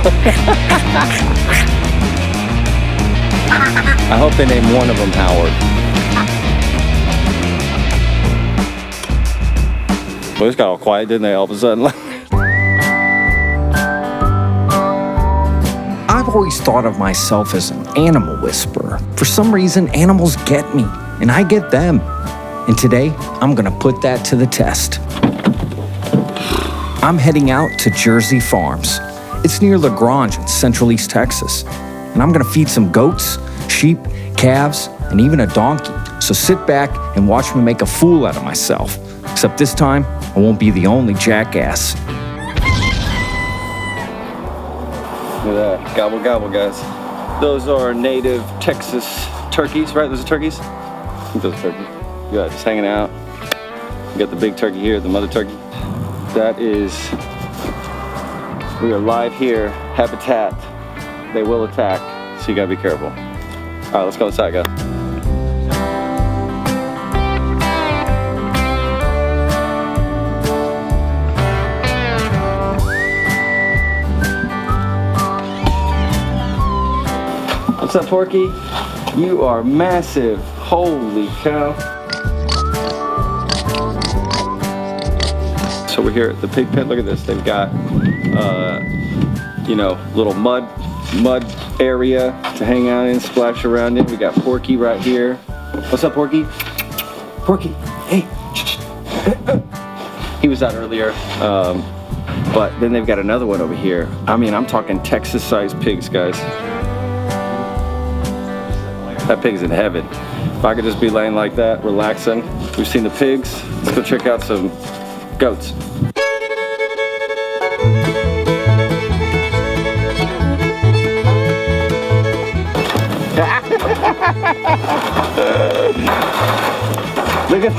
I hope they name one of them Howard. Well, this got all quiet, didn't they, all of a sudden? I've always thought of myself as an animal whisperer. For some reason, animals get me, and I get them. And today, I'm gonna put that to the test. I'm heading out to Jersey Farms. It's near Grange in Central East Texas. And I'm gonna feed some goats, sheep, calves, and even a donkey. So sit back and watch me make a fool out of myself. Except this time, I won't be the only jackass. Look at that. Gobble, gobble, guys. Those are native Texas turkeys, right? Those are turkeys? I think those are turkeys. Yeah, just hanging out. You got the big turkey here, the mother turkey. That is, we are live here, habitat. They will attack, so you gotta be careful. All right, let's go inside, guys. What's up, Porky? You are massive. Holy cow. So we're here at the pig pen. Look at this. They've got, you know, little mud area to hang out in, splash around in. We got Porky right here. What's up, Porky? Porky, hey. He was out earlier. But then they've got another one over here. I mean, I'm talking Texas-sized pigs, guys. That pig's in heaven. If I could just be laying like that, relaxing. We've seen the pigs. Let's go check out some goats. Look at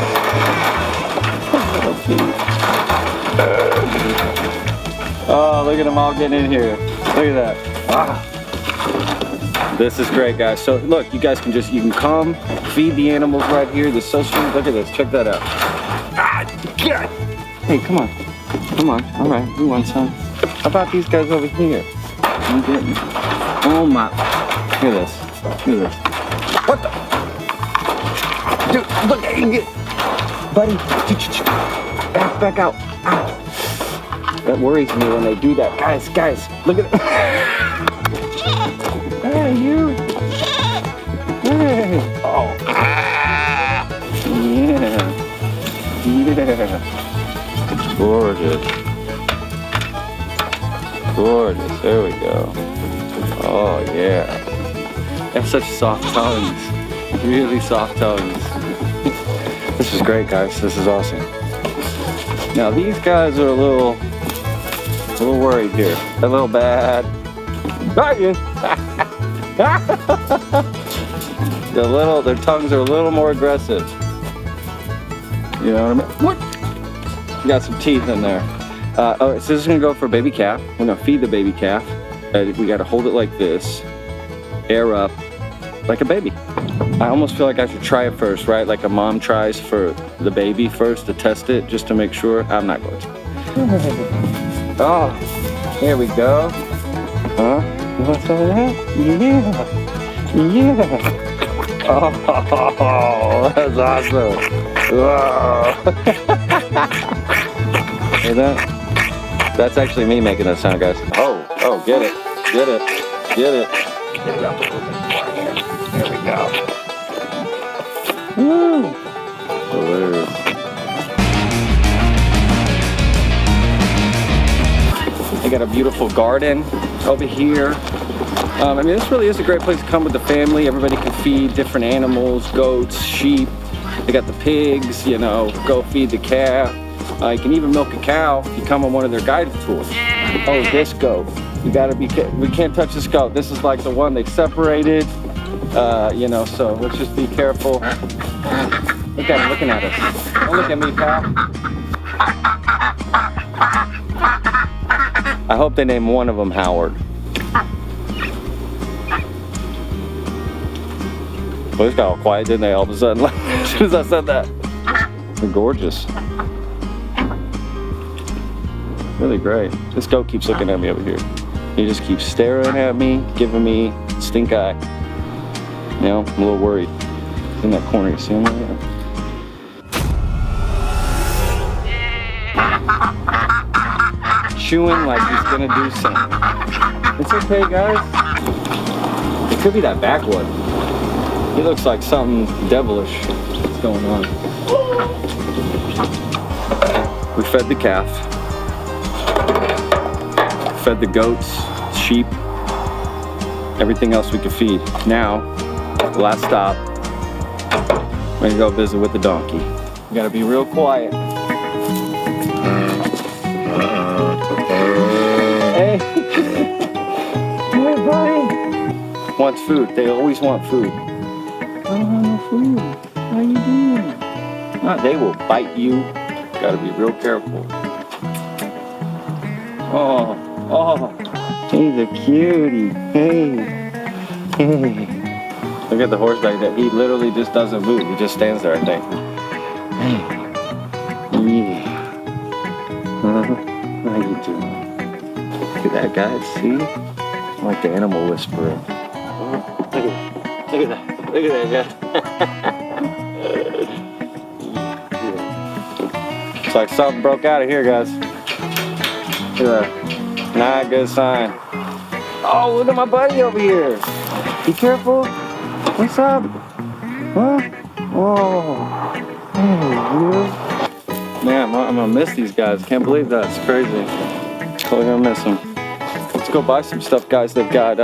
oh, look at them all getting in here. Look at that. Ah. This is great, guys. So look, you guys can you can come feed the animals right here. This is so sweet. Look at this. Check that out. Ah, God. Hey, come on. Come on. All right, we want some. How about these guys over here? Oh my. Look at this. Look at this. What the? Dude, look, you get. Buddy. Back out. Ow. That worries me when they do that. Guys, look at it. Hey, you. Hey. Oh. Yeah. Gorgeous. Gorgeous. There we go. Oh, yeah. They have such soft tongues. Really soft tongues. This is great, guys. This is awesome. Now, these guys are a little worried here. They're a little bad. Their tongues are a little more aggressive. You know what I mean? What? You got some teeth in there. So this is gonna go for baby calf. We're gonna feed the baby calf. We gotta hold it like this, air up, like a baby. I almost feel like I should try it first, right? Like a mom tries for the baby first to test it, just to make sure. I'm not going to. Oh, here we go. Huh? You want some of that? Yeah. Oh, that's awesome. Whoa. Hear that? That's actually me making that sound, guys. Oh, get it. Get it up a little bit more here. There we go. Woo. Hilarious. They got a beautiful garden over here. I mean, this really is a great place to come with the family. Everybody can feed different animals, goats, sheep. They got the pigs, you know, go feed the calf. You can even milk a cow if you come on one of their guided tours. Oh, this goat. We can't touch this goat. This is like the one they separated, you know, so let's just be careful. Look at him looking at us. Don't look at me, pal. I hope they name one of them Howard. Well, this got all quiet, didn't they, all of a sudden? As soon as I said that. They're gorgeous. Really great. This goat keeps looking at me over here. He just keeps staring at me, giving me stink eye. You know, I'm a little worried. In that corner, you see him right there? Chewing like he's gonna do something. It's okay, guys. It could be that backwood. He looks like something devilish is going on. We fed the calf. Fed the goats, sheep, everything else we could feed. Now, last stop, we're gonna go visit with the donkey. We gotta be real quiet. Hey, hey buddy. Wants food. They always want food. I don't have no food. How you doing? They will bite you. Gotta be real careful. Oh, he's a cutie. Hey. Look at the horse back there. He literally just doesn't move. He just stands there, I think. Hey. Yeah. How you doing? Look at that, guys. See? I'm like the animal whisperer. Look at that. Look at that, guys. It's like something broke out of here, guys. Look at that. Not a good sign. Oh, look at my buddy over here. Be careful. What's up? Huh? Oh. Hey, you. Man, I'm gonna miss these guys. Can't believe that. It's crazy. Totally gonna miss them. Let's go buy some stuff, guys. They've got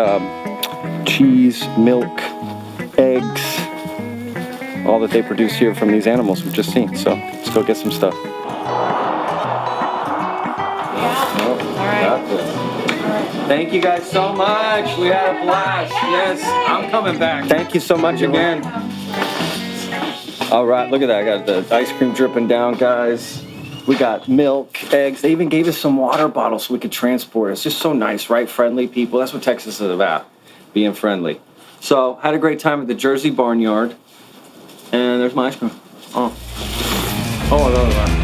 cheese, milk, eggs, all that they produce here from these animals we've just seen. So let's go get some stuff. Thank you guys so much. We had a blast. Yes, I'm coming back. Thank you so much again. All right, look at that. I got the ice cream dripping down, guys. We got milk, eggs. They even gave us some water bottles so we could transport. It's just so nice, right? Friendly people. That's what Texas is about, being friendly. So, had a great time at the Jersey Barnyard. And there's my ice cream. Oh, I love that.